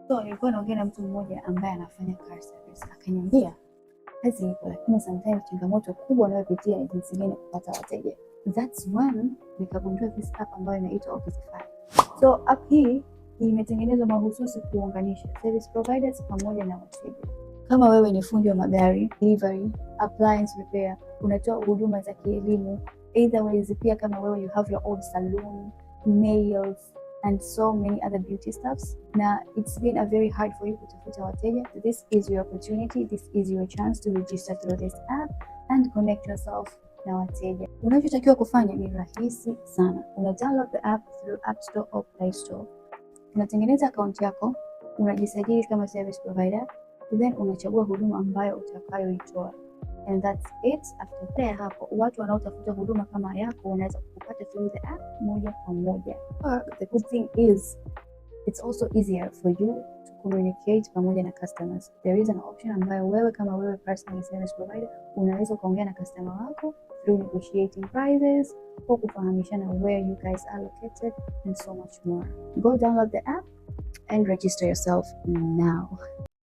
So nilikuwa naongea na mtu mmoja ambaye anafanya car service, akaniambia kazi ipo, lakini sometimes changamoto kubwa unayopitia ni jinsi gani kupata wateja. That's when nikagundua this app ambayo inaitwa Officify. So app hii imetengenezwa mahususi kuunganisha service providers pamoja na wateja. Kama wewe ni fundi wa magari, delivery, appliance repair, unatoa huduma za kielimu, eitherways pia kama wewe you have your own salon, nails and so many other beauty stuffs. Now it's been a very hard for you kutafuta wateja. This is your opportunity, this is your chance to register through this app and connect yourself na wateja. Unachotakiwa kufanya ni rahisi sana. Una download the app through App Store or Play Store. Unatengeneza account yako, unajisajili kama service provider, then unachagua huduma ambayo utakayoitoa. And that's it. After that, hapo watu wanaotafuta huduma kama yako wanaweza kupata through the app moja kwa moja. But the good thing is it's also easier for you to communicate pamoja na customers. There is an option ambayo wewe kama wewe personal service provider unaweza kuongea na customer wako through negotiating prices or kufahamishana where you guys are located and so much more. Go download the app and register yourself now.